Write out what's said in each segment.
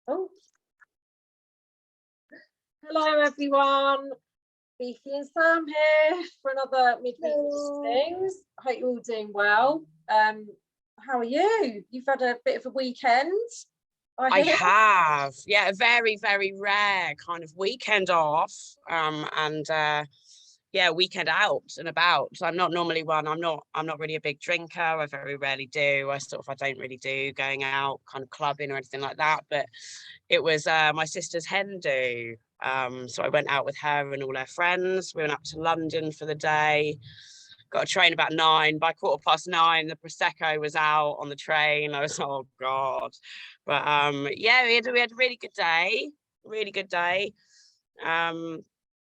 Oh, hello everyone. Fifi and Sam here for another midweek musings. Hope you're all doing well. How are you? You've had a bit of a weekend. I have, yeah, a very, very rare kind of weekend off, yeah, weekend out and about. So I'm not normally one. I'm not really a big drinker. I very rarely do. I don't really do going out, kind of clubbing or anything like that. But it was my sister's hen do. So I went out with her and all her friends. We went up to London for the day. Got a train about 9. By 9:15, the prosecco was out on the train. I was, oh god. But yeah, we had a really good day. Really good day.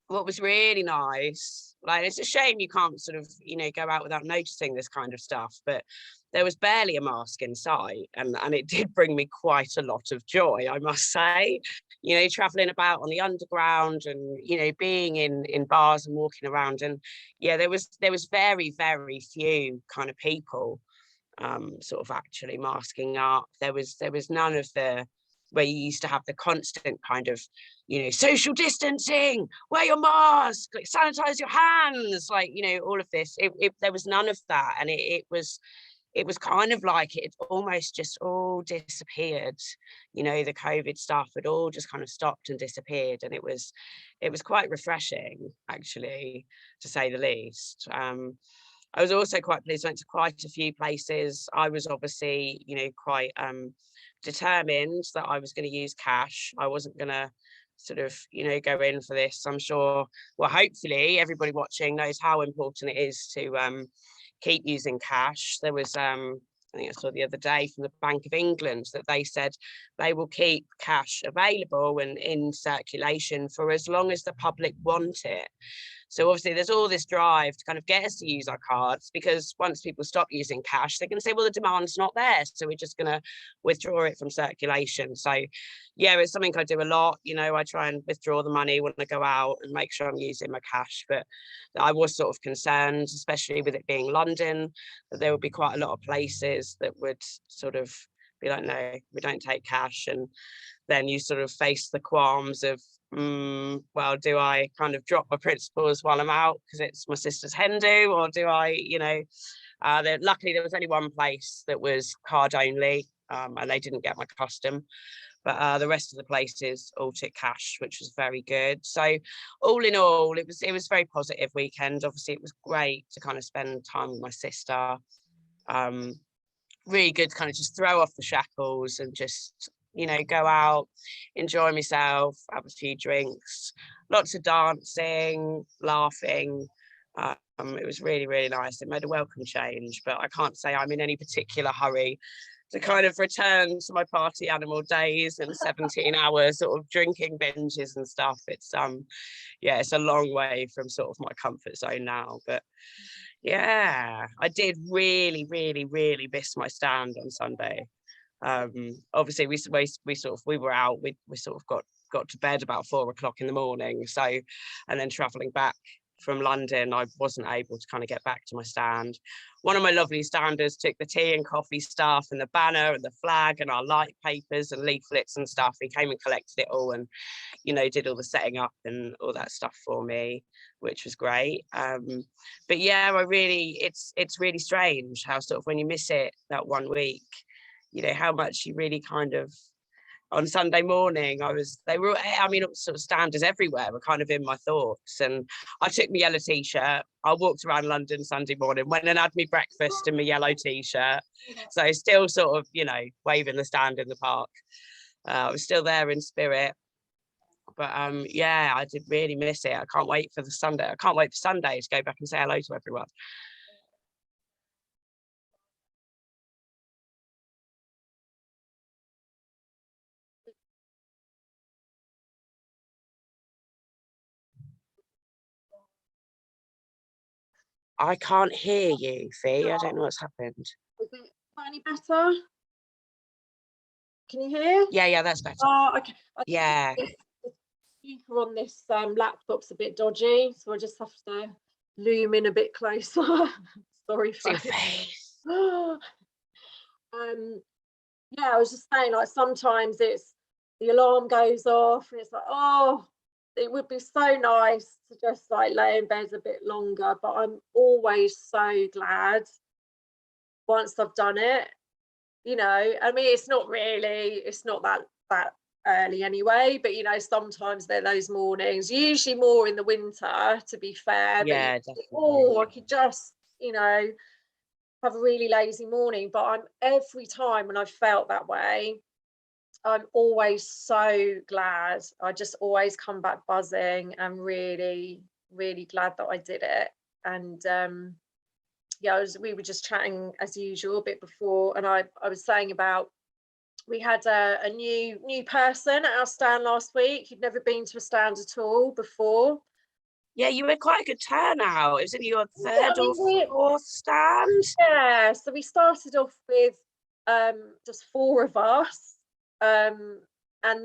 What was really nice, like, it's a shame you can't sort of, go out without noticing this kind of stuff, but there was barely a mask in sight, and it did bring me quite a lot of joy, I must say. Traveling about on the underground and being in bars and walking around, and yeah, there was very, very few kind of people sort of actually masking up. There was none of the where you used to have the constant kind of, social distancing, wear your mask, like sanitize your hands, like, all of this. There was none of that, and it was kind of like it almost just all disappeared. The COVID stuff had all just kind of stopped and disappeared, and it was quite refreshing, actually, to say the least. I was also quite pleased. Went to quite a few places. I was obviously, quite determined that I was going to use cash. I wasn't going to sort of, go in for this. I'm sure, well, hopefully everybody watching knows how important it is to keep using cash. There was, I think I saw the other day from the Bank of England that they said they will keep cash available and in circulation for as long as the public want it. So obviously there's all this drive to kind of get us to use our cards, because once people stop using cash, they're going to say, well, the demand's not there, so we're just going to withdraw it from circulation. So yeah, it's something I do a lot. I try and withdraw the money when I go out and make sure I'm using my cash. But I was sort of concerned, especially with it being London, that there would be quite a lot of places that would sort of be like, no, we don't take cash. And then you sort of face the qualms of, well, do I kind of drop my principles while I'm out because it's my sister's hen do, or do I, luckily there was only one place that was card only, and they didn't get my custom, but the rest of the places all took cash, which was very good. So all in all, it was a very positive weekend. Obviously it was great to kind of spend time with my sister. Really good to kind of just throw off the shackles and just, go out, enjoy myself, have a few drinks, lots of dancing, laughing. It was really, really nice. It made a welcome change, but I can't say I'm in any particular hurry to kind of return to my party animal days and 17 hours sort of drinking binges and stuff. It's yeah, it's a long way from sort of my comfort zone now, but yeah, I did really, really, really miss my stand on Sunday. Obviously we were out, we sort of got to bed about 4 o'clock in the morning, so, and then traveling back from London, I wasn't able to kind of get back to my stand. One of my lovely standers took the tea and coffee stuff and the banner and the flag and our light papers and leaflets and stuff. He came and collected it all and, did all the setting up and all that stuff for me, which was great. But yeah, it's really strange how sort of when you miss it that 1 week, how much you really kind of, on Sunday morning, sort of standers everywhere were kind of in my thoughts. And I took my yellow t-shirt, I walked around London Sunday morning, went and had me breakfast in my yellow t-shirt. So still sort of, waving the stand in the park. I was still there in spirit. But yeah, I did really miss it. I can't wait for Sunday to go back and say hello to everyone. I can't hear you, Fee. I don't know what's happened. Is it any better? Can you hear? Yeah, that's better. Oh, okay. Yeah. The speaker on this laptop's a bit dodgy, so I just have to loom in a bit closer. Sorry for your face. Yeah, I was just saying, like, sometimes it's the alarm goes off, and it's like, oh, it would be so nice to just like lay in bed a bit longer, but I'm always so glad once I've done it. You know, I mean, it's not that early anyway, but you know, sometimes they're those mornings, usually more in the winter, to be fair, that Yeah, you think, definitely. oh, I could just, you know, have a really lazy morning. But I'm every time when I've felt that way, I'm always so glad. I just always come back buzzing and really, really glad that I did it. And yeah, we were just chatting as usual a bit before, and I was saying about, we had a new person at our stand last week who'd never been to a stand at all before. Yeah, you had quite a good turnout. It was in your Yeah, I third or mean, fourth stand. yeah, so we started off with just 4 of us, and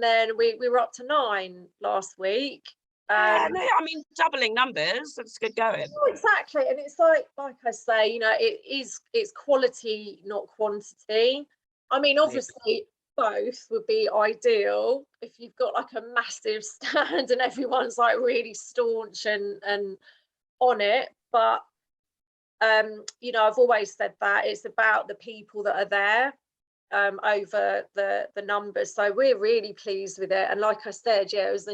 then we were up to 9 last week. Yeah, no, I mean, doubling numbers, that's good going. Oh, exactly, and it's like I say, you know, it's quality, not quantity. I mean, Nope. obviously both would be ideal if you've got like a massive stand and everyone's like really staunch and on it, but you know, I've always said that it's about the people that are there over the numbers. So we're really pleased with it. And like I said, yeah, there was a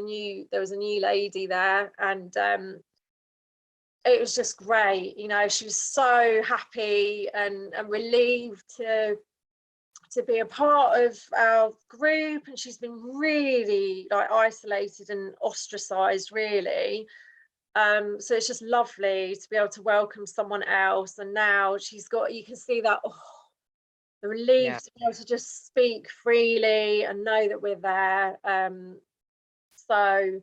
new lady there, and it was just great. You know, she was so happy and relieved to be a part of our group, and she's been really like isolated and ostracized, really. So it's just lovely to be able to welcome someone else, and now she's got, you can see that, oh, the relief Yeah. to be able to just speak freely and know that we're there. So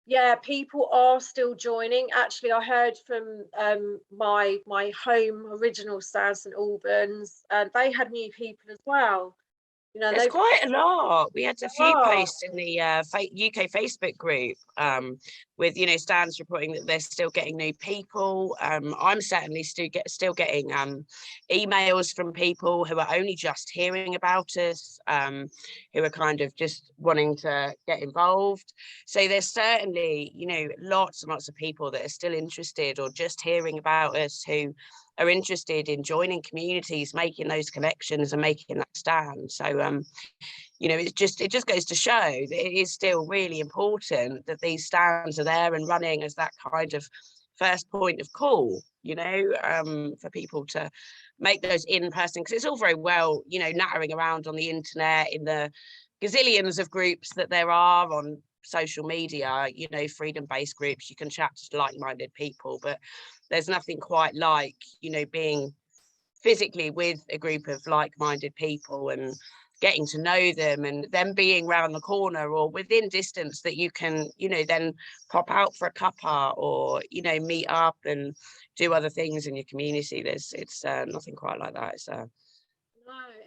yeah, people are still joining. Actually, I heard from my home original stand, St Albans, and they had new people as well. You know, There's they've quite a lot. We had a few oh, posts in the UK Facebook group with, you know, stands reporting that they're still getting new people. I'm certainly still getting emails from people who are only just hearing about us, who are kind of just wanting to get involved. So there's certainly, you know, lots and lots of people that are still interested or just hearing about us, who are interested in joining communities, making those connections and making that stand. So you know, it just goes to show that it is still really important that these stands are there and running as that kind of first point of call, you know, for people to make those in person, because it's all very well, you know, nattering around on the internet in the gazillions of groups that there are on social media, you know, freedom-based groups. You can chat to like-minded people, but there's nothing quite like, you know, being physically with a group of like-minded people and getting to know them, and them being round the corner or within distance that you can, you know, then pop out for a cuppa or, you know, meet up and do other things in your community. It's nothing quite like that. It's no,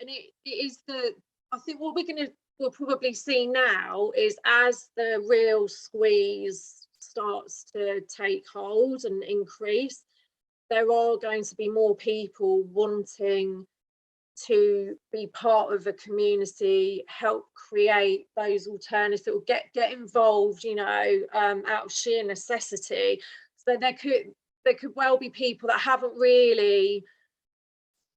and it is I think what we'll probably see now is, as the real squeeze starts to take hold and increase, there are going to be more people wanting to be part of a community, help create those alternatives, or get involved, you know, out of sheer necessity. So there could well be people that haven't really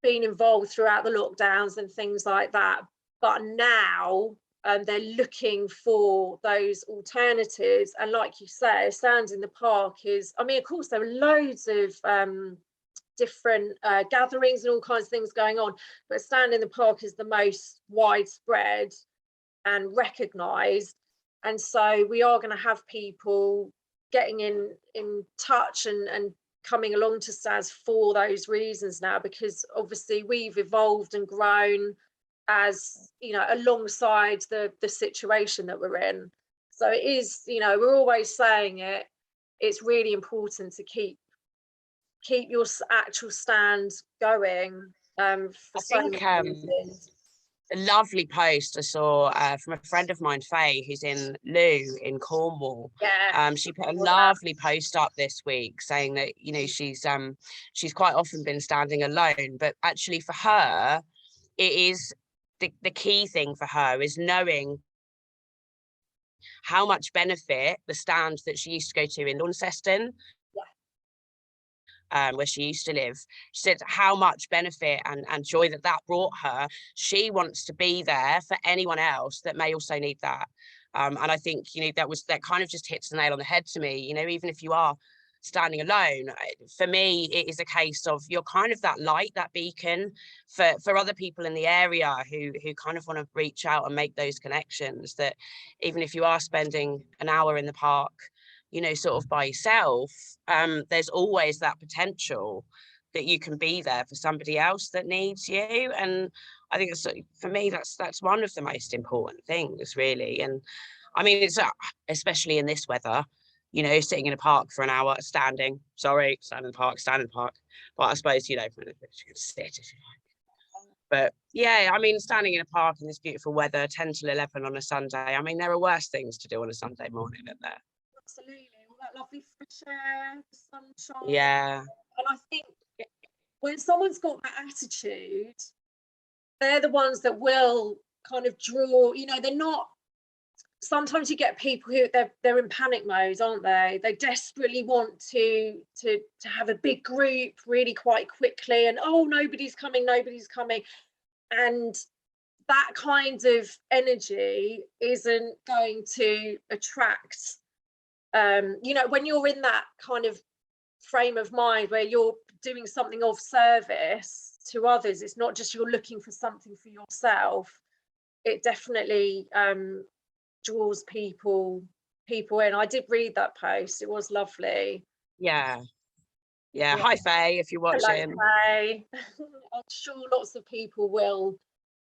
been involved throughout the lockdowns and things like that, but now they're looking for those alternatives. And like you say, Stands in the Park is, I mean, of course there are loads of different gatherings and all kinds of things going on, but Stand in the Park is the most widespread and recognised. And so we are going to have people getting in touch and coming along to stands for those reasons now, because obviously we've evolved and grown, as you know, alongside the situation that we're in. So it is, you know, we're always saying it's really important to keep your actual stand going, for I so think many reasons. a lovely post I saw from a friend of mine, Faye, who's in Loo in Cornwall. Yeah, She put a lovely post up this week saying that, you know, she's quite often been standing alone, but actually for her, it is the key thing for her is knowing how much benefit the stand that she used to go to in Launceston, where she used to live, she said how much benefit and joy that brought her. She wants to be there for anyone else that may also need that. And I think, you know, that kind of just hits the nail on the head to me. You know, even if you are standing alone, for me, it is a case of you're kind of that light, that beacon for other people in the area who kind of want to reach out and make those connections, that even if you are spending an hour in the park, you know, sort of by yourself, there's always that potential that you can be there for somebody else that needs you. And I think it's, for me, that's one of the most important things, really. And I mean, it's especially in this weather, you know, sitting in a park for an hour, stand in the park. But I suppose, you know, you can sit if you like. But yeah, I mean, standing in a park in this beautiful weather, 10 till 11 on a Sunday, I mean, there are worse things to do on a Sunday morning, isn't there? Absolutely, all that lovely fresh air, the sunshine. Yeah. And I think when someone's got that attitude, they're the ones that will kind of draw, you know, they're not, sometimes you get people who they're in panic mode, aren't they? They desperately want to have a big group really quite quickly, and oh, nobody's coming. And that kind of energy isn't going to attract, you know, when you're in that kind of frame of mind where you're doing something of service to others, it's not just you're looking for something for yourself. It definitely draws people in. I did read that post, it was lovely. Yeah. Hi Faye, if you're watching. Hello, Faye. I'm sure lots of people will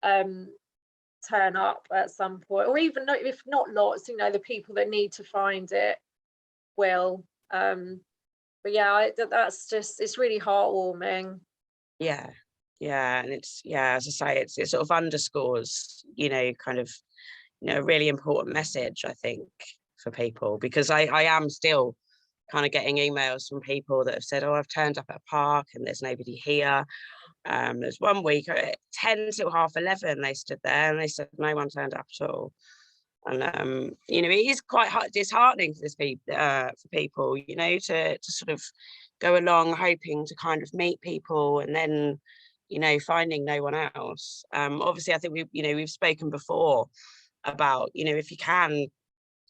turn up at some point, or even if not lots, you know, the people that need to find it will. But yeah, that's just, it's really heartwarming. Yeah, and it's, yeah, as I say, it sort of underscores, you know, kind of, you know, a really important message, I think, for people, because I am still kind of getting emails from people that have said, oh, I've turned up at a park and there's nobody here. There's one week at 10 till 11:30 they stood there and they said no one turned up at all. And you know, it is quite disheartening for people, you know, to sort of go along hoping to kind of meet people and then, you know, finding no one else. Obviously I think we've spoken before about, you know, if you can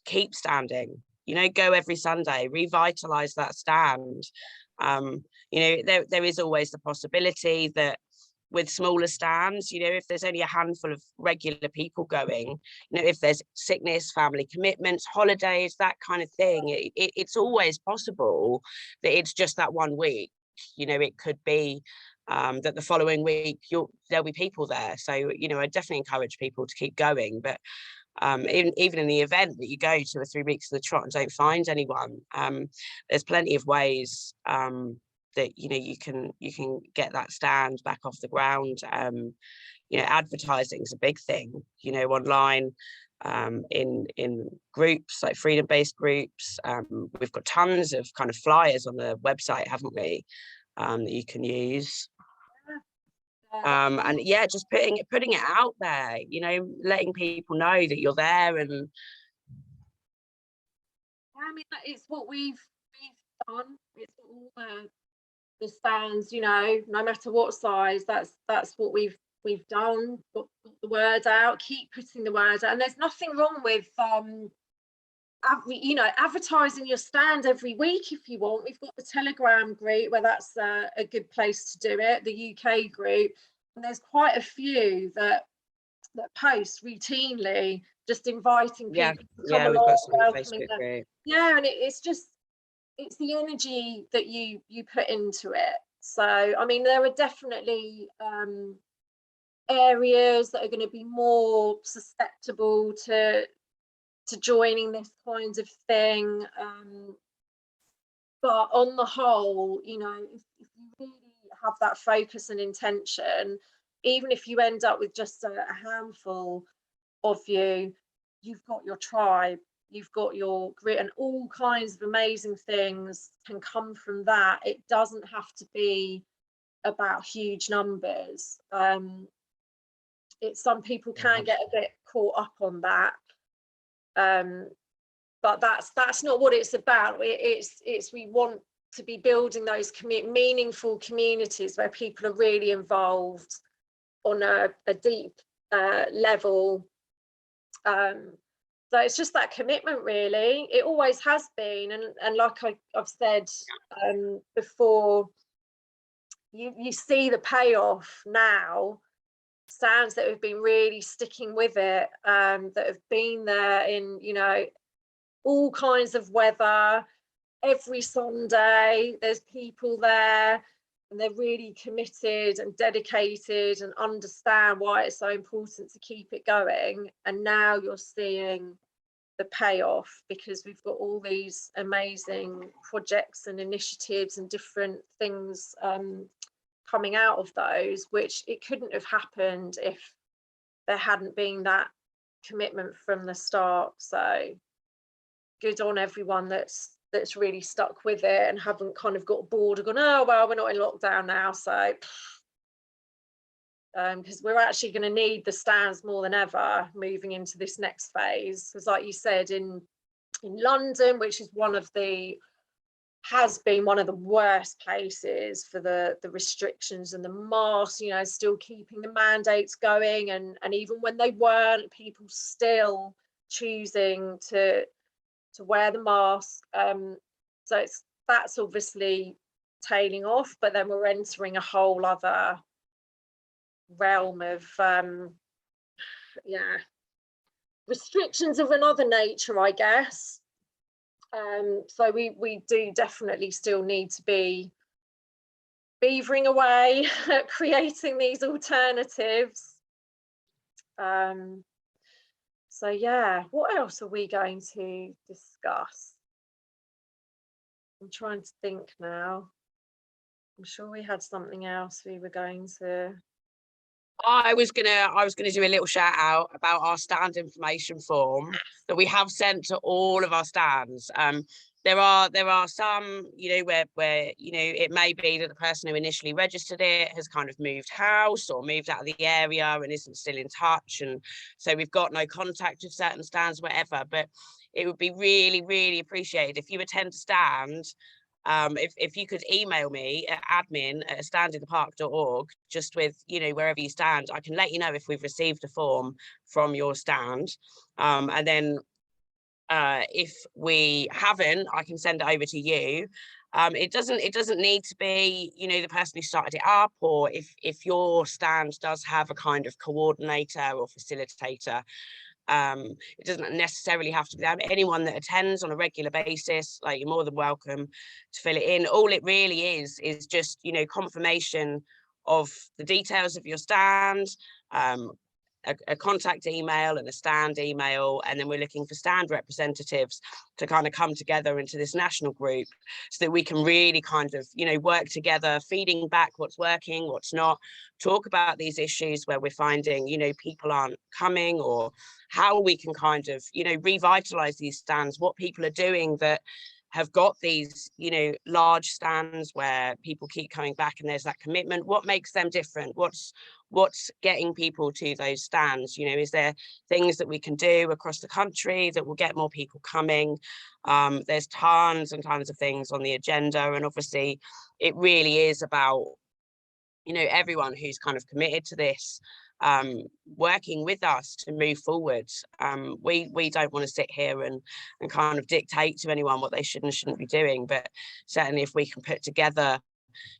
keep standing, you know, go every Sunday, revitalize that stand. You know, there is always the possibility that with smaller stands, you know, if there's only a handful of regular people going, you know, if there's sickness, family commitments, holidays, that kind of thing, it's always possible that it's just that 1 week. You know, it could be that the following week there'll be people there. So, you know, I definitely encourage people to keep going. But even in the event that you go 2 or 3 weeks of the trot and don't find anyone, there's plenty of ways that, you know, you can get that stand back off the ground. You know, advertising is a big thing, you know, online, in groups like freedom-based groups. We've got tons of kind of flyers on the website, haven't we, that you can use. And yeah, just putting it out there, you know, letting people know that you're there. And I mean, it's what we've done. It's all the stands, you know, no matter what size, that's what we've done. Got the word out, keep putting the word out. And there's nothing wrong with you know, advertising your stand every week if you want. We've got the Telegram group where that's a good place to do it, the UK group, and there's quite a few that post routinely, just inviting people to come along, welcoming them. Yeah, and it's just, it's the energy that you put into it. So I mean, there are definitely areas that are going to be more susceptible to joining this kind of thing, but on the whole, you know, if you really have that focus and intention, even if you end up with just a handful of you've got your tribe, you've got your grit, and all kinds of amazing things can come from that. It doesn't have to be about huge numbers. Some people can get a bit caught up on that, But that's not what it's about. It's we want to be building those meaningful communities where people are really involved on a deep level. So it's just that commitment, really. It always has been, and like I've said before, you see the payoff now. Stands that have been really sticking with it, that have been there in, you know, all kinds of weather. Every Sunday there's people there, and they're really committed and dedicated and understand why it's so important to keep it going. And now you're seeing the payoff, because we've got all these amazing projects and initiatives and different things coming out of those, which it couldn't have happened if there hadn't been that commitment from the start. So good on everyone that's really stuck with it and haven't kind of got bored and gone, oh well, we're not in lockdown now, so because we're actually going to need the stands more than ever moving into this next phase. Because like you said, in London, which is has been one of the worst places for the restrictions and the masks, you know, still keeping the mandates going, and even when they weren't, people still choosing to wear the mask. So that's obviously tailing off, but then we're entering a whole other realm of restrictions of another nature, I guess. So we do definitely still need to be beavering away at creating these alternatives. So yeah, what else are we going to discuss? I'm trying to think now. I'm sure we had something else we were going to. I was gonna do a little shout out about our stand information form that we have sent to all of our stands. There are some, you know, where you know, it may be that the person who initially registered it has kind of moved house or moved out of the area and isn't still in touch, and so we've got no contact with certain stands, whatever. But it would be really, really appreciated if you attend a stand. If you could email me at admin@standinthepark.org, just with, you know, wherever you stand, I can let you know if we've received a form from your stand. And then if we haven't, I can send it over to you. It doesn't need to be, you know, the person who started it up, or if your stand does have a kind of coordinator or facilitator. It doesn't necessarily have to be them. Anyone that attends on a regular basis, like, you're more than welcome to fill it in. All it really is just, you know, confirmation of the details of your stand, a contact email and a stand email, and then we're looking for stand representatives to kind of come together into this national group so that we can really kind of, you know, work together, feeding back what's working, what's not, talk about these issues where we're finding, you know, people aren't coming, or how we can kind of, you know, revitalize these stands, what people are doing that have got these, you know, large stands where people keep coming back and there's that commitment. What makes them different? What's getting people to those stands? You know, is there things that we can do across the country that will get more people coming? There's tons and tons of things on the agenda, and obviously it really is about, you know, everyone who's kind of committed to this working with us to move forward. We don't want to sit here and kind of dictate to anyone what they should and shouldn't be doing, but certainly if we can put together,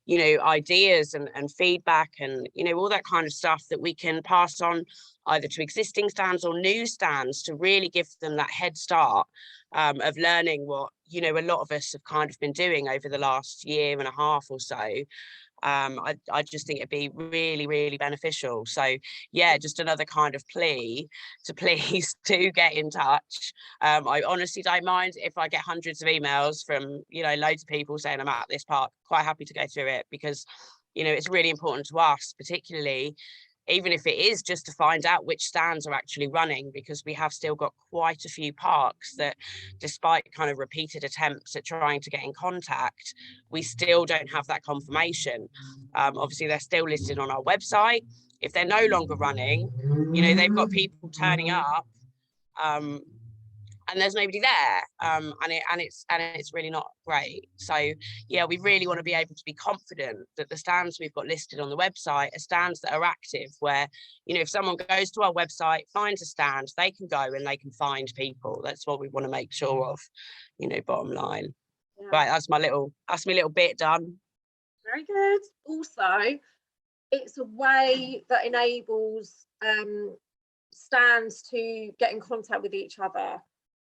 you know, ideas and feedback and, you know, all that kind of stuff that we can pass on either to existing stands or new stands to really give them that head start of learning what, you know, a lot of us have kind of been doing over the last year and a half or so. I just think it'd be really, really beneficial. So yeah, just another kind of plea to please do get in touch. I honestly don't mind if I get hundreds of emails from, you know, loads of people saying I'm at this park. Quite happy to go through it, because, you know, it's really important to us, particularly even if it is just to find out which stands are actually running, because we have still got quite a few parks that, despite kind of repeated attempts at trying to get in contact, we still don't have that confirmation. Obviously, they're still listed on our website. If they're no longer running, you know, they've got people turning up and there's nobody there, and it's really not great. So yeah, we really want to be able to be confident that the stands we've got listed on the website are stands that are active, where, you know, if someone goes to our website, finds a stand, they can go and they can find people. That's what we want to make sure of, you know, bottom line. Yeah. Right, that's my little bit done. Very good. Also, it's a way that enables stands to get in contact with each other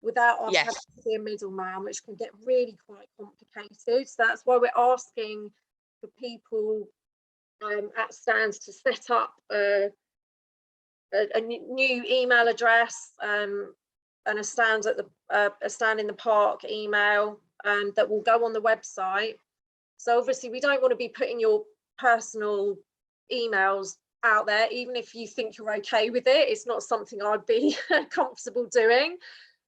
without us having to be a middleman, which can get really quite complicated. So that's why we're asking for people at stands to set up a new email address and a stand at a stand in the park email that will go on the website. So obviously we don't want to be putting your personal emails out there, even if you think you're okay with it. It's not something I'd be comfortable doing.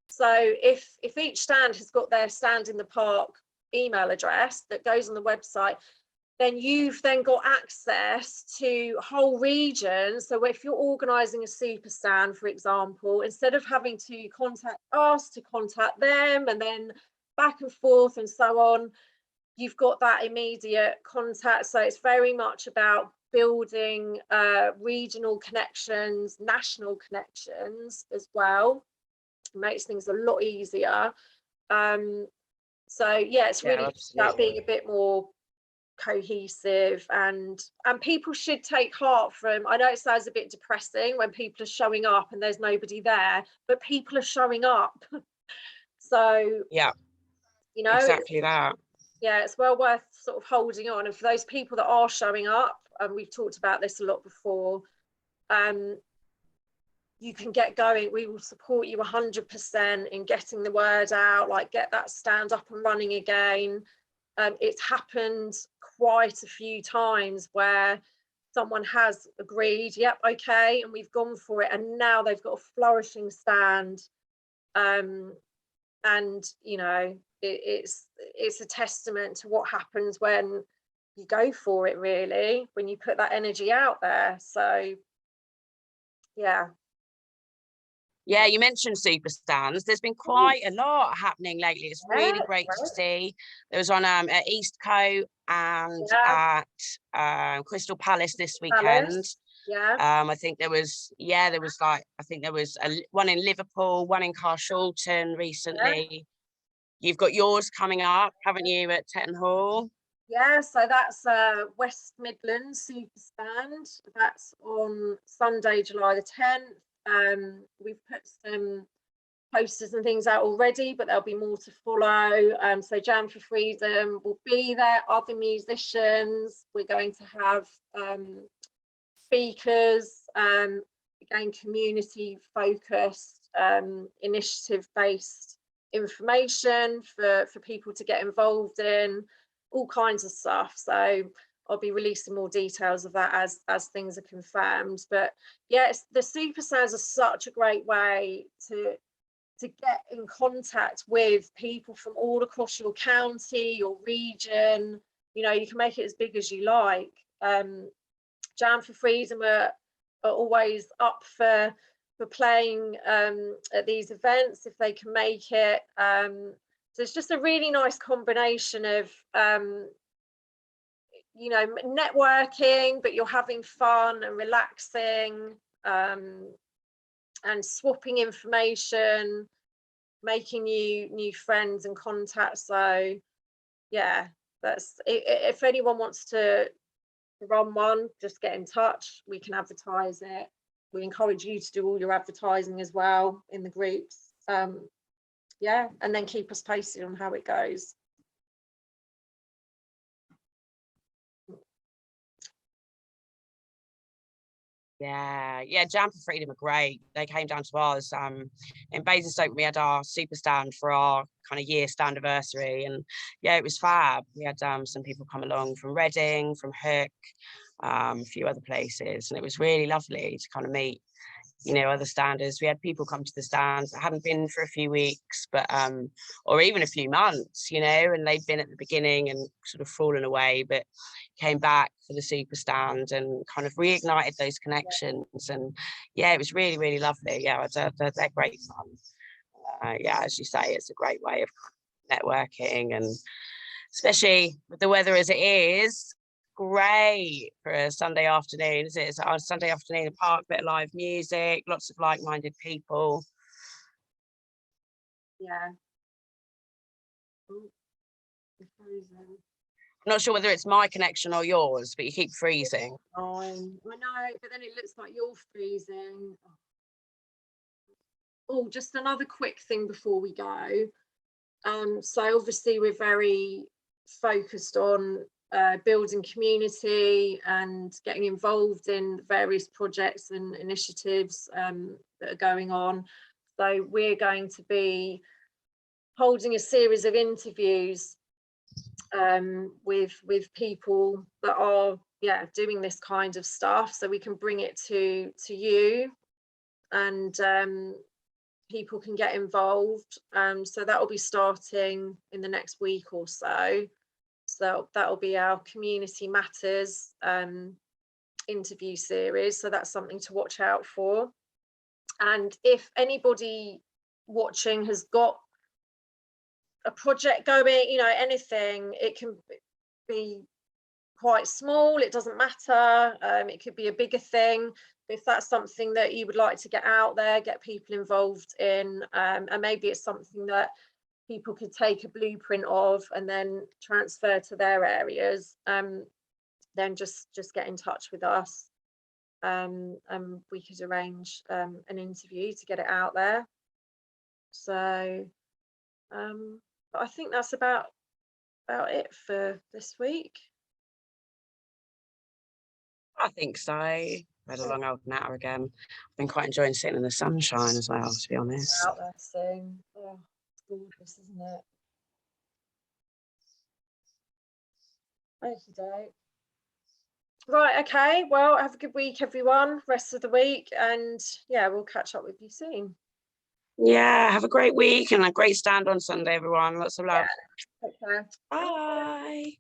So if each stand has got their stand in the park email address that goes on the website, then you've then got access to whole regions. So if you're organising a super stand, for example, instead of having to contact us to contact them and then back and forth and so on, you've got that immediate contact. So it's very much about building regional connections, national connections as well. It makes things a lot easier. So yeah, it's really about being a bit more cohesive, and people should take heart from, I know it sounds a bit depressing when people are showing up and there's nobody there, but people are showing up. So yeah, you know, exactly that. Yeah, it's well worth sort of holding on. And for those people that are showing up, and we've talked about this a lot before, you can get going. We will support you 100% in getting the word out, like get that stand up and running again. It's happened quite a few times where someone has agreed, yep, okay, and we've gone for it, and now they've got a flourishing stand. And you know, it's a testament to what happens when you go for it, really, when you put that energy out there. So yeah, you mentioned super stands. There's been quite a lot happening lately. It's really great to see. There was on at Eastcote and at Crystal Palace this weekend. I think there was like, I think there was one in Liverpool, one in Carshalton recently. You've got yours coming up, haven't you, at Tetton Hall? Yeah, so that's West Midlands Super Stand. That's on Sunday, July the 10th. We've put some posters and things out already, but there'll be more to follow. So Jam for Freedom will be there, other musicians. We're going to have speakers, again, community focused, initiative based information for people to get involved in, all kinds of stuff. So I'll be releasing more details of that as things are confirmed. But yes, the super stands are such a great way to get in contact with people from all across your county, your region. You know, you can make it as big as you like. Jam for Freedom are always up for playing at these events if they can make it. So it's just a really nice combination of you know, networking, but you're having fun and relaxing, and swapping information, making new friends and contacts. So yeah, that's if anyone wants to run one, just get in touch. We can advertise it. We encourage you to do all your advertising as well in the groups. Yeah, and then keep us posted on how it goes. Yeah, Jam for Freedom are great. They came down to ours in Basingstoke. We had our super stand for our kind of year anniversary, and yeah, it was fab. We had some people come along from Reading, from Hook, a few other places, and it was really lovely to kind of meet, you know, other standers. We had people come to the stands that hadn't been for a few weeks, but or even a few months, you know, and they'd been at the beginning and sort of fallen away, but came back for the super stand and kind of reignited those connections. And yeah, it was really, really lovely. Yeah, they're great fun. yeah, as you say, it's a great way of networking, and especially with the weather as it is, great for a Sunday afternoon, isn't it? It's a Sunday afternoon in the park, bit of live music, lots of like-minded people. Yeah. Ooh, it's frozen. I'm not sure whether it's my connection or yours, but you keep freezing. Fine. I know, but then it looks like you're freezing. Oh, just another quick thing before we go. So obviously we're very focused on building community and getting involved in various projects and initiatives that are going on. So we're going to be holding a series of interviews with people that are doing this kind of stuff, so we can bring it to you, and people can get involved. So that will be starting in the next week or so. So that will be our Community Matters interview series. So that's something to watch out for. And if anybody watching has got a project going, you know, anything, it can be quite small, it doesn't matter. It could be a bigger thing. If that's something that you would like to get out there, get people involved in, and maybe it's something that people could take a blueprint of and then transfer to their areas, then just get in touch with us, and we could arrange an interview to get it out there. So but I think that's about it for this week. I think so. Read a long old natter again. I've been quite enjoying sitting in the sunshine as well, to be honest. Out there soon. Oh, it's gorgeous, isn't it? Okey-doke. Right, okay. Well, have a good week, everyone. Rest of the week, and yeah, we'll catch up with you soon. Yeah, have a great week and a great stand on Sunday, everyone. Lots of love. Take care. Bye.